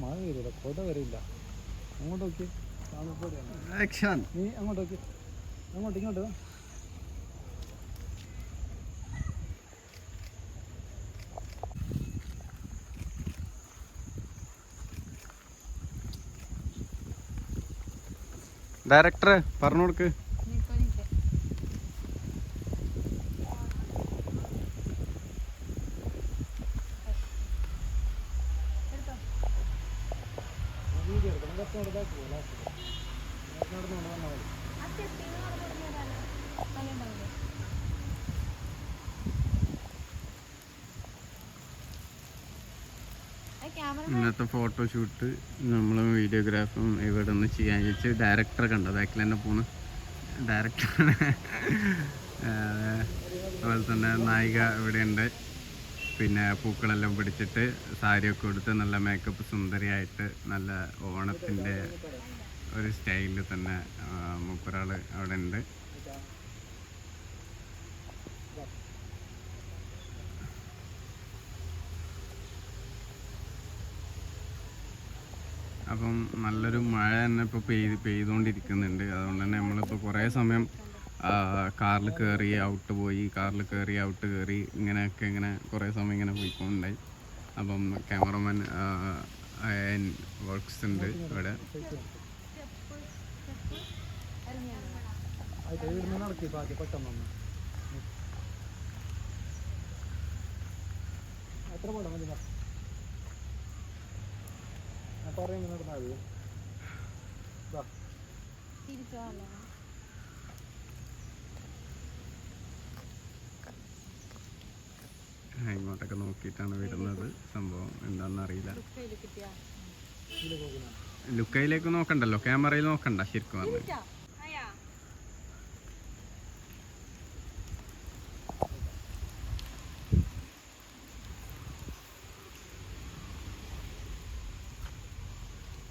മഴ വരില്ല, കൊട വരില്ല. അങ്ങോട്ട് നോക്കി, നീ അങ്ങോട്ട് നോക്കി, ഇങ്ങോട്ട് ഡയറക്ടറെ പറഞ്ഞു കൊടുക്ക്. ഇന്നത്തെ ഫോട്ടോഷൂട്ട് നമ്മളും വീഡിയോഗ്രാഫും ഇവിടെ നിന്ന് ചെയ്യാൻ വെച്ച് ഡയറക്ടറെ കണ്ട ബാക്കിൽ തന്നെ പോണ് ഡയറക്ടർ. അതുപോലെ തന്നെ നായിക ഇവിടെയുണ്ട്. പിന്നെ പൂക്കളെല്ലാം പിടിച്ചിട്ട് സാരിയൊക്കെ കൊടുത്ത് നല്ല മേക്കപ്പ് സുന്ദരിയായിട്ട് നല്ല ഓണത്തിൻ്റെ ഒരു സ്റ്റൈലിൽ തന്നെ മൂപ്പരാൾ അവിടെ ഉണ്ട്. അപ്പം നല്ലൊരു മഴ തന്നെ ഇപ്പോൾ പെയ്തുകൊണ്ടിരിക്കുന്നുണ്ട്. അതുകൊണ്ട് തന്നെ നമ്മളിപ്പോൾ കുറേ സമയം കാറിൽ കയറി ഔട്ട് പോയി, കാറിൽ കയറി ഔട്ട് കയറി ഇങ്ങനെ കുറേ സമയം ഇങ്ങനെ പോയിക്കൊണ്ടായി. അപ്പം ക്യാമറമാൻ വർക്ക്സ് ഉണ്ട് ഇവിടെ. ഇങ്ങോട്ടൊക്കെ നോക്കിയിട്ടാണ് വരുന്നത്. സംഭവം എന്താണെന്ന് അറിയില്ല. ലുക്കയിലേക്ക് നോക്കണ്ടല്ലോ, ക്യാമറയിൽ നോക്കണ്ട ശരിക്കും പറഞ്ഞു.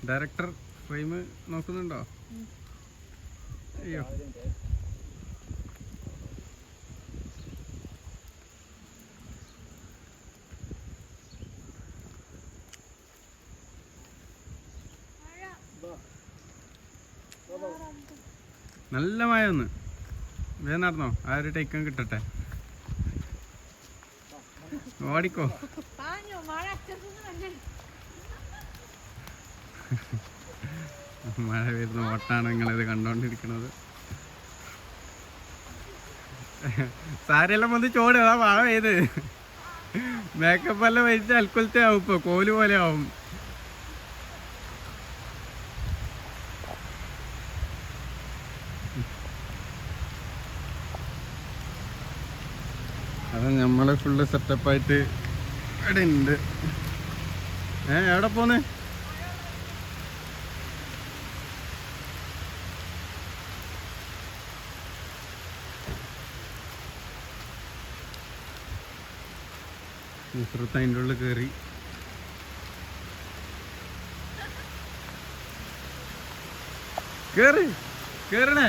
ഡയറക്ടർ ഫ്രെയിം നോക്കുന്നുണ്ടോ? അയ്യോ, നല്ല മഴ ഒന്ന് വേഗം നടന്നോ, ആ ഒരു ടേക്കും കിട്ടട്ടെ. ഓടിക്കോ. മഴ വരുന്ന ഓട്ടാണ് നിങ്ങളിത് കണ്ടോണ്ടിരിക്കണത്. സാരിയെല്ലാം വന്ന് ചോടുക, മഴ പെയ്ത് മേക്കപ്പ് എല്ലാം വെച്ച് അൽക്കൊലത്തെ ആവും, ഇപ്പൊ കോല് പോലെ ആവും. അത് നമ്മള് ഫുള്ള് സെറ്റപ്പായിട്ട് ഇവിടെ ഉണ്ട്. എവിടെ പോന്ന്? നുസ്രത്ത് അതിൻ്റെ ഉള്ളിൽ കയറി. കേറണേ.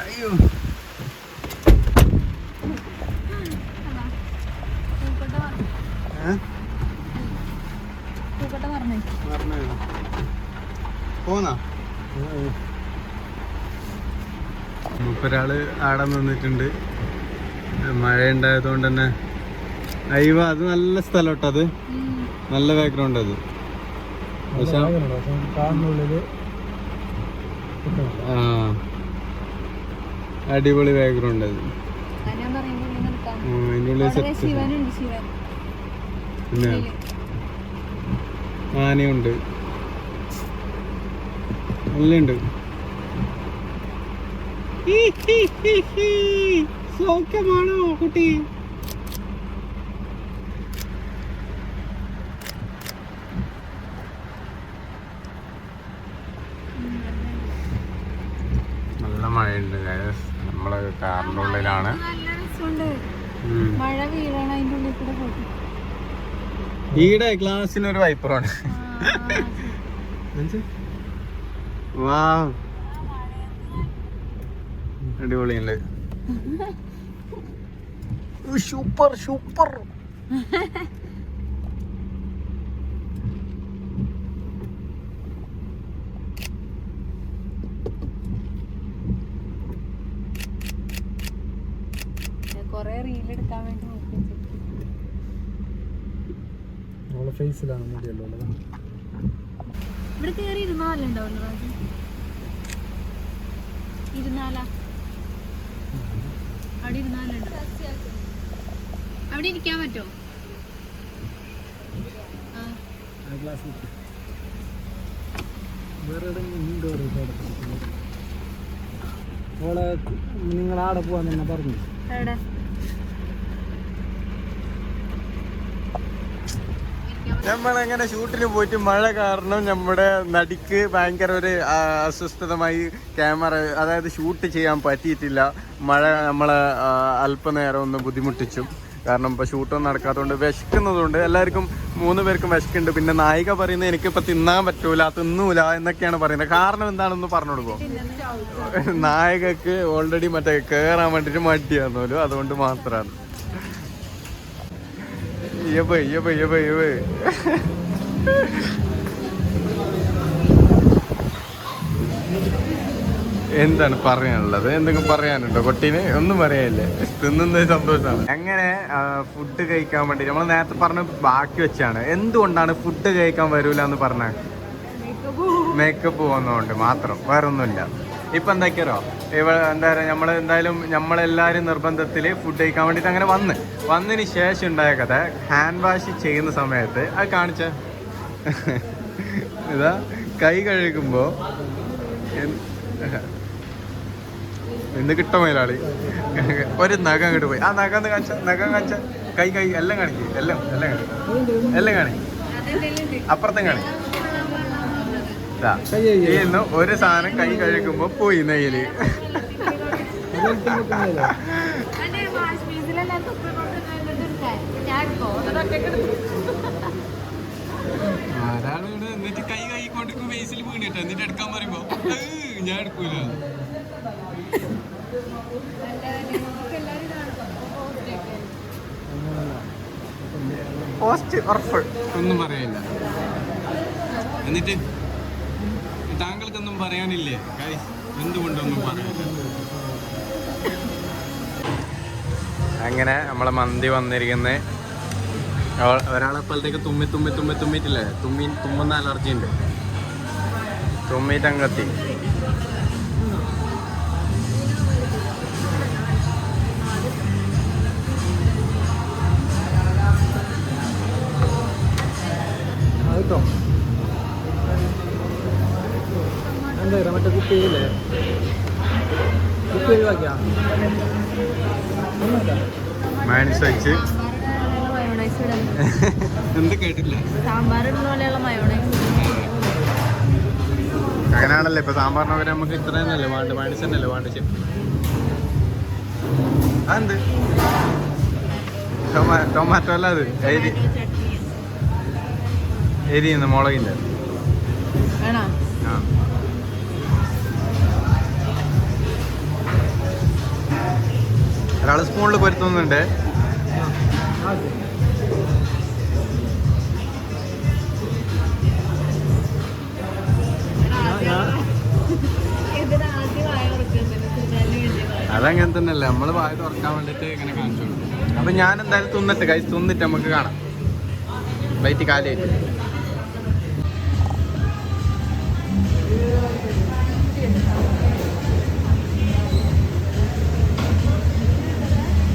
അയ്യോ, പോന്നാ മൂപ്പരാള് ആടെ നിന്നിട്ടുണ്ട്. മഴ ഉണ്ടായതുകൊണ്ട് തന്നെ. അയ്യോ, അത് നല്ല സ്ഥലം കേട്ടോ, അത് നല്ല ബാക്ക്ഗ്രൗണ്ട്. അത് ആ അടിപൊളി ബാക്ക്ഗ്രൗണ്ട്. അത് അതിൻ്റെ ഉള്ളിൽ സെറ്റ്. പിന്നെ ആനയുണ്ട്, എല്ലാം സൗഖ്യമാണോ കുട്ടി? നല്ല മഴയുണ്ട്. നമ്മള് കാറിന്റെ ഉള്ളിലാണ്. ഈടെ ഗ്ലാസ്സിനൊരു വൈപ്പറാണ്. വാ, അടിപൊളിയുണ്ട്. സൂപ്പർ. നമ്മളെ ഫേസിലാണ് മുടിയല്ലോ ഉള്ളത്. ഇവിടെ കയറി ഇരുന്നാലുണ്ടാവല്ലോ ഇരുന്നാലാ അവിടെ ഇരുന്നാലുണ്ടോ അവിടെ ഇരിക്കാൻ പറ്റുമോ നിങ്ങൾ ആടെ പോവാൻ തന്നെ പറഞ്ഞു. എവിടെ നമ്മളെങ്ങനെ ഷൂട്ടിന് പോയിട്ട് മഴ കാരണം നമ്മുടെ നടിക്ക് ഭയങ്കര ഒരു അസ്വസ്ഥതമായി ക്യാമറ അതായത് ഷൂട്ട് ചെയ്യാൻ പറ്റിയിട്ടില്ല. മഴ നമ്മളെ അല്പനേരം ഒന്ന് ബുദ്ധിമുട്ടിച്ചു. കാരണം ഇപ്പോൾ ഷൂട്ടൊന്നും നടക്കാത്തതുകൊണ്ട് വിശക്കുന്നതുകൊണ്ട് എല്ലാവർക്കും 3 പേർക്കും വിശക്കുന്നുണ്ട്. പിന്നെ നായിക പറയുന്നത് എനിക്കിപ്പോൾ തിന്നാൻ പറ്റൂല തിന്നൂല എന്നൊക്കെയാണ് പറയുന്നത്. കാരണം എന്താണെന്ന് പറഞ്ഞു കൊടുക്കുമോ? നായികക്ക് ഓൾറെഡി മറ്റേ കയറാൻ വേണ്ടിയിട്ട് മടിയാന്നോലോ, അതുകൊണ്ട് മാത്രമാണ്. എന്താണ് പറയാനുള്ളത്? എന്തെങ്കിലും പറയാനുണ്ടോ കൊട്ടീന്? ഒന്നും പറയാനില്ലേ, തിന്നുന്നത് സന്തോഷമാണ്. അങ്ങനെ ഫുഡ് കഴിക്കാൻ വേണ്ടി നമ്മൾ നേരത്തെ പറഞ്ഞ ബാക്കി വെച്ചാണ്. എന്തുകൊണ്ടാണ് ഫുഡ് കഴിക്കാൻ വരൂല എന്ന് പറഞ്ഞത്? മേക്കപ്പ് പോകുന്നതുകൊണ്ട് മാത്രം, വേറെ ഒന്നുമില്ല. ഇപ്പൊ എന്താക്കിയാലോ എന്താ പറയുക, നമ്മളെല്ലാവരും നിർബന്ധത്തിൽ ഫുഡ് കഴിക്കാൻ വേണ്ടിയിട്ട് അങ്ങനെ വന്നതിന് ശേഷം ഉണ്ടായ കഥ. ഹാൻഡ് വാഷ് ചെയ്യുന്ന സമയത്ത് അത് കാണിച്ച ഇതാ കൈ കഴുകുമ്പോ എന്ത് കിട്ടോ മേലാളി ഒരു നഖം അങ്ങോട്ട് പോയി. ആ നഖം കാണിച്ച കൈ എല്ലാം കാണിക്കും, എല്ലാം കാണിക്കും, അപ്പുറത്തും കാണിക്കും. ഇന്ന് ഒരു സാധനം കൈ കഴുകുമ്പോ പോയി നെയ്യില്. ആരാണ് എന്നിട്ട് കൈ കൊണ്ടിരിക്കും ബേസിൽ വീണിട്ട് എന്നിട്ട് എടുക്കാൻ പറയുമ്പോ ഞാൻ എടുക്കൂല. പോസ്റ്റ് ഉറപ്പ് ഒന്നും പറയില്ല. എന്നിട്ട് താങ്കൾക്കൊന്നും പറയാനില്ലേ? എന്തുകൊണ്ടൊന്നും പറയാനില്ല. അങ്ങനെ നമ്മളെ മന്തി വന്നിരിക്കുന്നത്. ഒരാളെപ്പോഴത്തേക്ക് തുമ്മിട്ടില്ലേ, തുമ്മുന്ന അലർജി ഉണ്ട്. തുമ്മിട്ടങ്ങത്തി കേട്ടോ. എന്താ മറ്റേ കുപ്പിയില്ലേ, കുപ്പി ഒഴിവാക്കിയാ മയണൈസ് വെച്ച് എന്ത് കേട്ടില്ല. അങ്ങനെയാണല്ലോ ഇപ്പൊ സാമ്പാറിന് പകരം നമുക്ക് ഇത്ര തന്നെയല്ലേ വേണ്ട, മയണൈസ് തന്നെയല്ലേ വേണ്ട. അതെന്ത് ടൊമാറ്റോ അല്ല, അത് എരിയുന്ന മുളകിന്റെ. ഒരാള് സ്പൂണിൽ പൊരുത്തുന്നുണ്ട്. അതങ്ങനെ തന്നെയല്ലേ, നമ്മള് വായ തുറക്കാൻ വേണ്ടിട്ട് ഇങ്ങനെ കാണിച്ചു കൊടുക്കും. അപ്പൊ ഞാൻ എന്തായാലും തിന്നിട്ട് നമുക്ക് കാണാം. വൈറ്റ് കാലായിട്ട്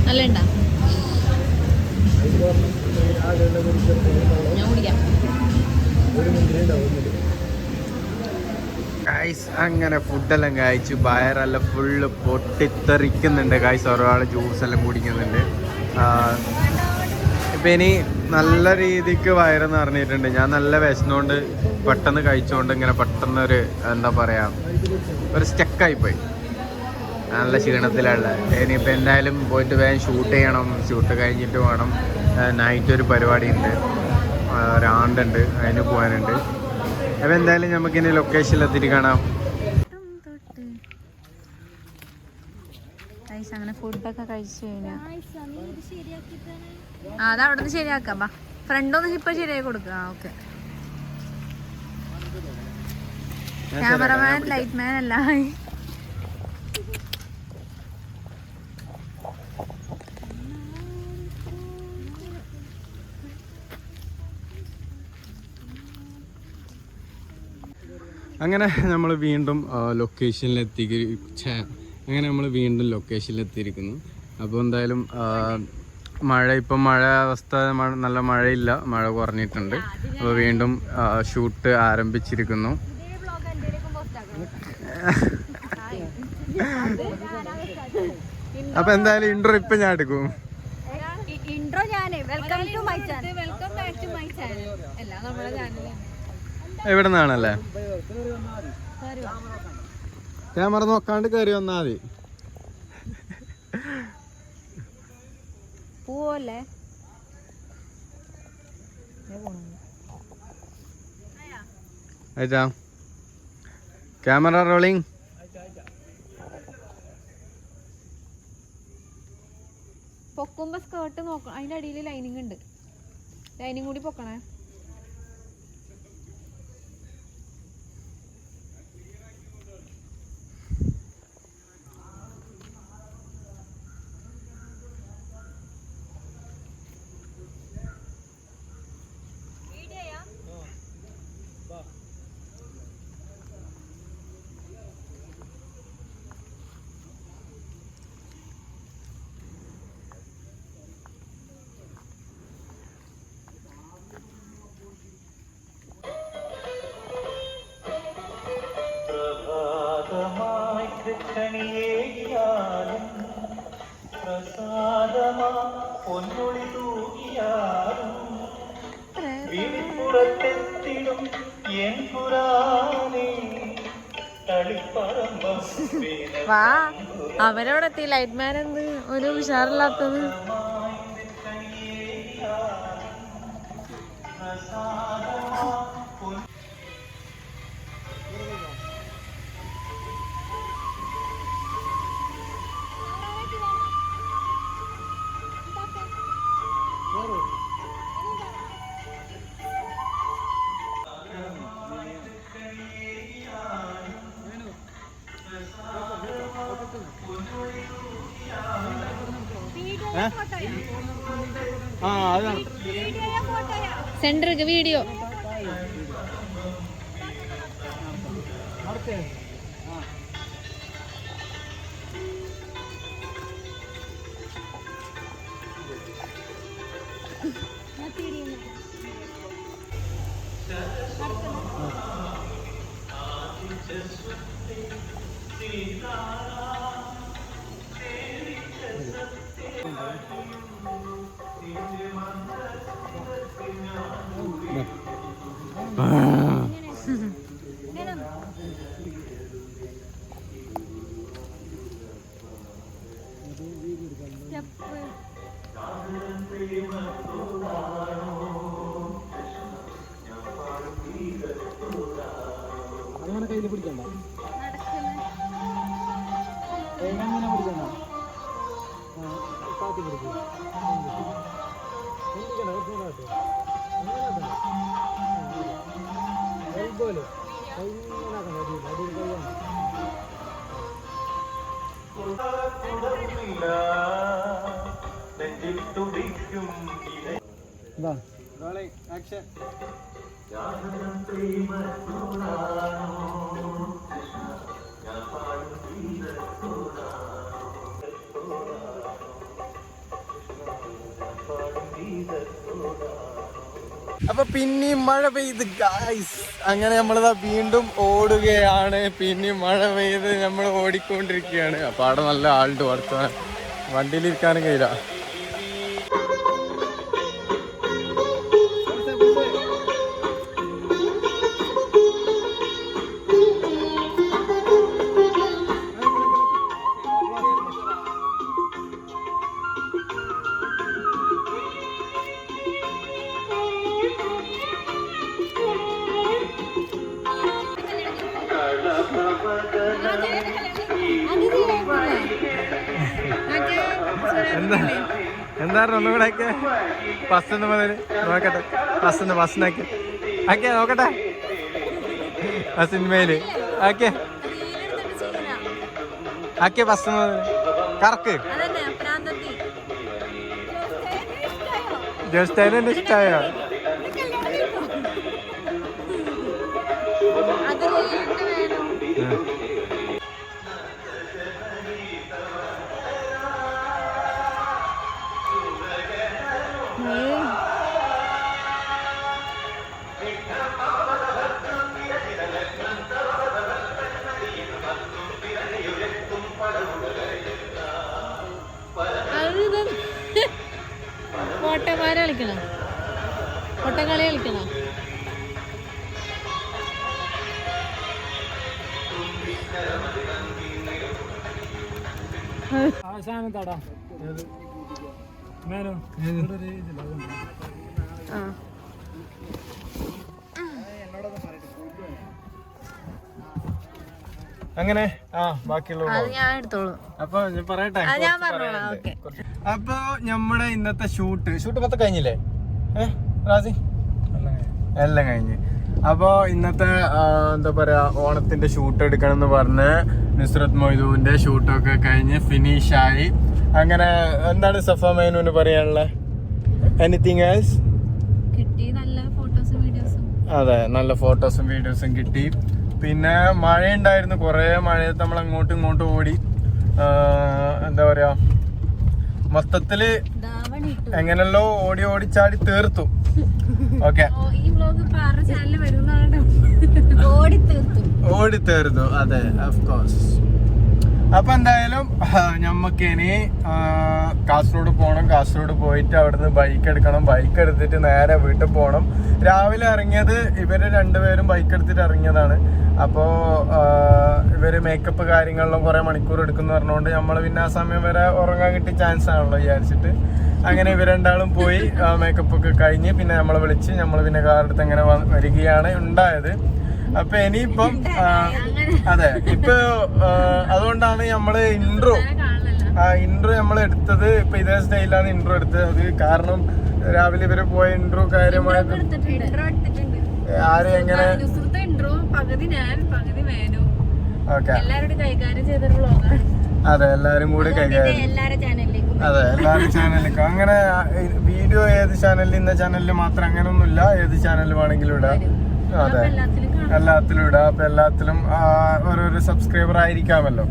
നല്ല ഉണ്ടാ ഞാൻ കുടിക്കാം. ഗൈസ് അങ്ങനെ ഫുഡെല്ലാം കഴിച്ചു വയറെല്ലാം ഫുള്ള് പൊട്ടിത്തെറിക്കുന്നുണ്ട്. ഗൈസ് ഒരാൾ ജ്യൂസെല്ലാം കുടിക്കുന്നുണ്ട്. ഇപ്പം ഇനി നല്ല രീതിക്ക് വയറെന്ന് പറഞ്ഞിട്ടുണ്ട്. ഞാൻ നല്ല വിശന്നുകൊണ്ട് പെട്ടെന്ന് കഴിച്ചുകൊണ്ട് ഇങ്ങനെ പെട്ടെന്നൊരു എന്താ പറയുക ഒരു സ്റ്റക്കായിപ്പോയി. നല്ല ക്ഷീണത്തിലുള്ള. ഇനിയിപ്പോൾ എന്തായാലും പോയിട്ട് വേഗം ഷൂട്ട് ചെയ്യണം. ഷൂട്ട് കഴിഞ്ഞിട്ട് വേണം. നൈറ്റ് ഒരു പരിപാടി ഉണ്ട്, ഒരാണ്ടുണ്ട്, അതിന് പോകാനുണ്ട്. അപ്പോൾ എന്തായാലും നമുക്കിനി ലൊക്കേഷനിലെത്തിയിട്ട് കാണാം. അങ്ങനെ ഫുഡൊക്കെ കഴിച്ചു കഴിഞ്ഞാൽ അത് അവിടെ നിന്ന് ശരിയാക്കാം. ബാ ഫ്രണ്ടൊന്ന് ഇപ്പൊ ശരിയാക്കി കൊടുക്കുക. ഓക്കെ. ക്യാമറമാൻ ലൈറ്റ് മാൻ അല്ല. അങ്ങനെ നമ്മൾ വീണ്ടും ലൊക്കേഷനിലെത്തിയിരിക്കുന്നു. അപ്പോൾ എന്തായാലും ഇപ്പം മഴ അവസ്ഥ നല്ല മഴയില്ല, മഴ കുറഞ്ഞിട്ടുണ്ട്. അപ്പോൾ വീണ്ടും ഷൂട്ട് ആരംഭിച്ചിരിക്കുന്നു. അപ്പോൾ എന്തായാലും ഇൻട്രോ ഇപ്പം ഞാൻ എടുക്കും. എവിടെ നിന്നാണല്ലേ? ക്യാമറ നോക്കാണ്ട് കയറി വന്നാൽ മതി. പോവല്ലേ ക്യാമറ റോളിംഗ്. പൊക്കുമ്പോ സ്കേർട്ട് നോക്കണം, അതിന്റെ അടിയിൽ ലൈനിങ് ഉണ്ട്, ലൈനിങ് കൂടി പൊക്കണേ. വാ, അവരവിടെ എത്തി. ലൈറ്റ് മാൻ എന്ത് ഒരു ഉഷാറില്ലാത്തത്? സെന്റർ വീഡിയോ അങ്ങനെ കയ്യിൽ പിടിക്കണ്ട, എങ്ങനെ പിടിക്കണ്ട, കാത്തി പിടിക്കും. എൽബോല് ആക്ഷൻ. അപ്പൊ പിന്നെയും മഴ പെയ്ത് ഗായ്സ്. അങ്ങനെ നമ്മളിതാ വീണ്ടും ഓടുകയാണ്. പിന്നെയും മഴ പെയ്ത് നമ്മൾ ഓടിക്കൊണ്ടിരിക്കുകയാണ്. അപ്പൊ അവിടെ നല്ല ആളുണ്ട്, അടുത്ത വണ്ടിയിലിരിക്കാനും കഴിയില്ല. എന്തായിരുന്നു ഒന്നും കൂടെ ഒക്കെ ബസ് മുതൽ നോക്കട്ടെ, ബസ്സിനാക്കി ആക്കിയ നോക്കട്ടെ, ആ സിനിമയില് ആക്കിയ ബസ് മുതൽ കറക്ക്. ജോസ്റ്റൈനെ ഇഷ്ടമായോ? ഓട്ടക്കാര് കളിക്കണം, ഓട്ടക്കളി കളിക്കണം. സാധനത്താടാ മേനോ അങ്ങനെ ബാക്കിയുള്ള ഞാൻ എടുത്തോളൂ. അപ്പൊ ഞാൻ പറയട്ടെ. ഞാൻ പറഞ്ഞോളാം. ഓക്കെ. അപ്പൊ നമ്മുടെ ഇന്നത്തെ ഷൂട്ട് പത്ത് കഴിഞ്ഞില്ലേ റാസി? എല്ലാം കഴിഞ്ഞ്. അപ്പൊ ഇന്നത്തെ എന്താ പറയാ ഓണത്തിന്റെ ഷൂട്ട് എടുക്കണം എന്ന് പറഞ്ഞ് നുസ്രത് മൊയ്തുവിന്റെ ഷൂട്ടൊക്കെ കഴിഞ്ഞ് ഫിനിഷായി. അങ്ങനെ എന്താണ് സഫ മേനൂന് പറയാനുള്ള എനിത്തിങ് എൽസ്? കിട്ടി നല്ല ഫോട്ടോസും വീഡിയോസും. അതെ, നല്ല ഫോട്ടോസും വീഡിയോസും കിട്ടി. പിന്നെ മഴയുണ്ടായിരുന്നു, കുറേ മഴയത്ത് നമ്മൾ അങ്ങോട്ടും ഇങ്ങോട്ടും ഓടി. എന്താ പറയാ, മൊത്തത്തില് എങ്ങനെയല്ലോ ഓടി ഓടിച്ചാടി തീർത്തു. ഓക്കെ, ഓടി തീർന്നു. അതെ, ഓഫ് കോഴ്സ്. അപ്പൊ എന്തായാലും ഞമ്മക്ക് ഇനി കാസർഗോഡ് പോകണം. കാസർഗോഡ് പോയിട്ട് അവിടുന്ന് ബൈക്ക് എടുക്കണം. ബൈക്ക് എടുത്തിട്ട് നേരെ വീട്ടിൽ പോകണം. രാവിലെ ഇറങ്ങിയത് ഇവര് രണ്ടുപേരും ബൈക്ക് എടുത്തിട്ട് ഇറങ്ങിയതാണ്. അപ്പോൾ ഇവര് മേക്കപ്പ് കാര്യങ്ങളിലും കുറെ മണിക്കൂർ എടുക്കുന്നു പറഞ്ഞുകൊണ്ട് നമ്മൾ പിന്നെ ആ സമയം വരെ ഉറങ്ങാൻ കിട്ടിയ ചാൻസ് ആണല്ലോ വിചാരിച്ചിട്ട് അങ്ങനെ ഇവർ രണ്ടാളും പോയി മേക്കപ്പ് ഒക്കെ കഴിഞ്ഞ് പിന്നെ നമ്മളെ വിളിച്ച് നമ്മൾ പിന്നെ കാറെടുത്ത് അങ്ങനെ വരികയാണ് ഉണ്ടായത്. അപ്പൊ ഇനിയിപ്പം അതെ, ഇപ്പൊ അതുകൊണ്ടാണ് നമ്മള് ഇൻട്രോ നമ്മൾ എടുത്തത്. ഇപ്പൊ ഇതേ സ്റ്റൈലാണ് ഇൻട്രോ എടുത്തത്. അത് കാരണം രാവിലെ ഇവര് പോയ ഇൻട്രോ കാര്യമായിട്ട് ആരും എങ്ങനെ ഓക്കെ. അതെ, എല്ലാരും കൂടി കൈകാര്യം. അതെ, എല്ലാരും ചാനലിലേക്കും അങ്ങനെ വീഡിയോ ഏത് ചാനലിൽ ഇന്ന ചാനലിൽ മാത്രം അങ്ങനൊന്നുമില്ല, ഏത് ചാനലിൽ വേണമെങ്കിലും ഇടാം. അതെ, എല്ലാത്തിലും ഇടാം. അപ്പൊ എല്ലാത്തിലും ഓരോരോ സബ്സ്ക്രൈബർ ആയിരിക്കാമല്ലോ.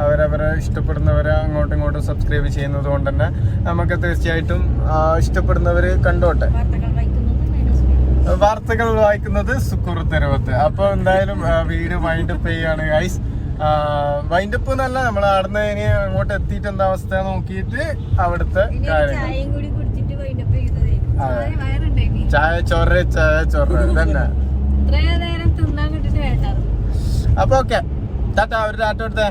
അവരവരെ ഇഷ്ടപ്പെടുന്നവരെ അങ്ങോട്ടും ഇങ്ങോട്ടും സബ്സ്ക്രൈബ് ചെയ്യുന്നത് കൊണ്ട് തന്നെ നമുക്ക് തീർച്ചയായിട്ടും ഇഷ്ടപ്പെടുന്നവര് കണ്ടോട്ടെ. വാർത്തകൾ വായിക്കുന്നത് സുക്കൂർ തെരുവത്ത്. അപ്പൊ എന്തായാലും വീഡിയോ വൈൻഡപ്പ് ചെയ്യാണ് ഗൈസ്. വൈൻഡപ്പ് എന്നല്ല, നമ്മൾ അവിടുന്ന് ഇനി അങ്ങോട്ട് എത്തിയിട്ട് എന്താ അവസ്ഥ നോക്കിയിട്ട് അവിടുത്തെ കാര്യങ്ങൾ. ചായ ചൊറ തന്നെ. അപ്പൊ ഓക്കെ, ടാറ്റ. ഒരു ടാറ്റ കൊടുത്തേ.